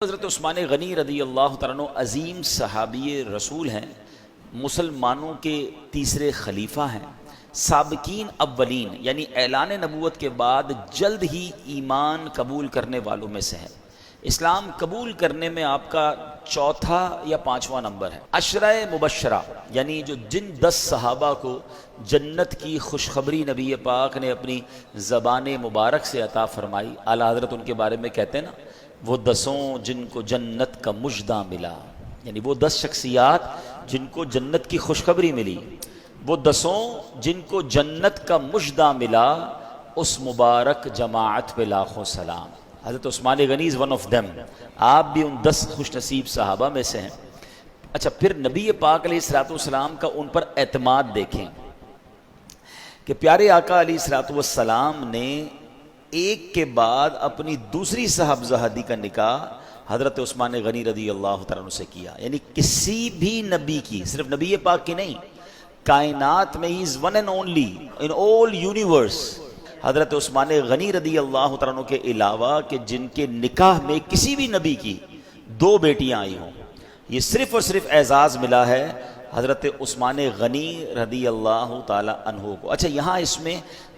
حضرت عثمان غنی رضی اللہ تعالیٰ عنہ عظیم صحابی رسول ہیں، مسلمانوں کے تیسرے خلیفہ ہیں، سابقین اولین یعنی اعلان نبوت کے بعد جلد ہی ایمان قبول کرنے والوں میں سے ہیں۔ اسلام قبول کرنے میں آپ کا چوتھا یا پانچواں نمبر ہے۔ عشرہ مبشرہ یعنی جن 10 صحابہ کو جنت کی خوشخبری نبی پاک نے اپنی زبان مبارک سے عطا فرمائی، اعلیٰ حضرت ان کے بارے میں کہتے ہیں نا، وہ 10 جن کو جنت کا مژدہ ملا، یعنی وہ 10 شخصیات جن کو جنت کی خوشخبری ملی، وہ 10 جن کو جنت کا مژدہ ملا، اس مبارک جماعت پہ لاکھوں سلام۔ حضرت عثمان غنی is one of them، آپ بھی ان 10 خوش نصیب صحابہ میں سے ہیں۔ اچھا، پھر نبی پاک علیہ الصلوۃ والسلام کا ان پر اعتماد دیکھیں کہ پیارے آقا علیہ الصلوۃ والسلام نے ایک کے بعد اپنی دوسری صاحبزادی کا نکاح حضرت عثمان غنی رضی اللہ تعالیٰ عنہ سے کیا، یعنی کسی بھی نبی کی، صرف نبی پاک کی نہیں، کائنات میں ہی one and only in all universe, حضرت عثمان غنی رضی اللہ تعالیٰ عنہ کے علاوہ کہ جن کے نکاح میں کسی بھی نبی کی 2 بیٹیاں آئی ہوں، یہ صرف اور صرف اعزاز ملا ہے حضرت عثمان غنی رضی اللہ تعالی عنہ کو۔ اچھا، یہاں اس میں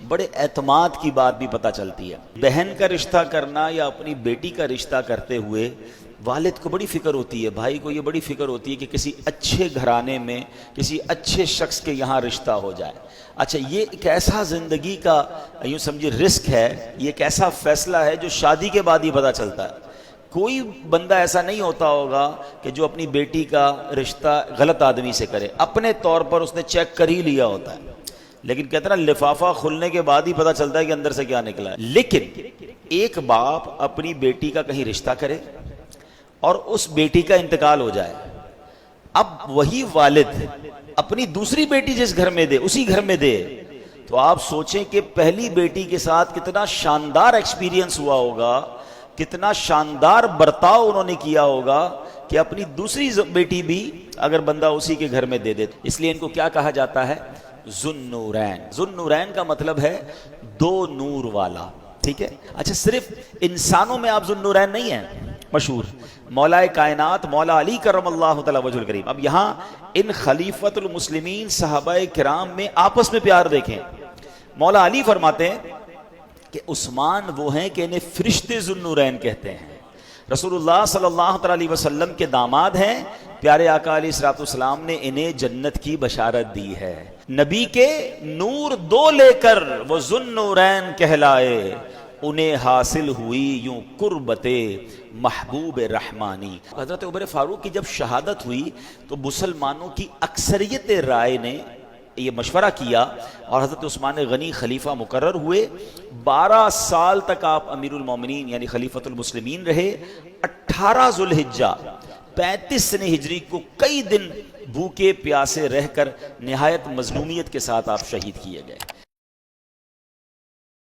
بڑے اعتماد کی بات بھی پتہ چلتی ہے۔ بہن کا رشتہ کرنا یا اپنی بیٹی کا رشتہ کرتے ہوئے والد کو بڑی فکر ہوتی ہے، بھائی کو یہ بڑی فکر ہوتی ہے کہ کسی اچھے گھرانے میں کسی اچھے شخص کے یہاں رشتہ ہو جائے۔ اچھا، یہ ایک ایسا زندگی کا یوں سمجھے رسک ہے، یہ ایک ایسا فیصلہ ہے جو شادی کے بعد ہی پتہ چلتا ہے۔ کوئی بندہ ایسا نہیں ہوتا ہوگا کہ جو اپنی بیٹی کا رشتہ غلط آدمی سے کرے، اپنے طور پر اس نے چیک کر ہی لیا ہوتا ہے، لیکن کہتے ہیں نا لفافہ کھلنے کے بعد ہی پتہ چلتا ہے کہ اندر سے کیا نکلا ہے۔ لیکن ایک باپ اپنی بیٹی کا کہیں رشتہ کرے اور اس بیٹی کا انتقال ہو جائے، اب وہی والد اپنی دوسری بیٹی جس گھر میں دے اسی گھر میں دے، تو آپ سوچیں کہ پہلی بیٹی کے ساتھ کتنا شاندار ایکسپیرینس ہوا ہوگا، کتنا شاندار برتاؤ انہوں نے کیا ہوگا کہ اپنی دوسری بیٹی بھی اگر بندہ اسی کے گھر میں دے دے۔ اس لیے ان کو کیا کہا جاتا ہے؟ ذوالنورین۔ ذوالنورین کا مطلب ہے 2 نور والا، ٹھیک ہے؟ اچھا، صرف انسانوں میں آپ ذوالنورین نہیں ہیں، مشہور مولا کائنات مولا علی کرم اللہ تعالی وجہ الکریم۔ اب یہاں ان خلیفۃ المسلمین صحابہ کرام میں آپس میں پیار دیکھیں۔ مولا علی فرماتے ہیں کہ عثمان وہ ہیں کہ انہیں فرشتے ذوالنورین کہتے ہیں، رسول اللہ صلی اللہ علیہ وسلم کے داماد ہیں، پیارے آقا علیہ الصلوۃ والسلام نے انہیں جنت کی بشارت دی ہے۔ نبی کے نور 2 لے کر وہ ذوالنورین کہلائے، انہیں حاصل ہوئی یوں قربت محبوب رحمانی۔ حضرت عمر فاروق کی جب شہادت ہوئی تو مسلمانوں کی اکثریت رائے نے یہ مشورہ کیا اور حضرت عثمان غنی خلیفہ مقرر ہوئے۔ 12 سال تک آپ امیر المومنین یعنی خلیفۃ المسلمین رہے۔ 18 ذوالحجہ 35 سنہ ہجری کو کئی دن بھوکے پیاسے رہ کر نہایت مظلومیت کے ساتھ آپ شہید کیے گئے۔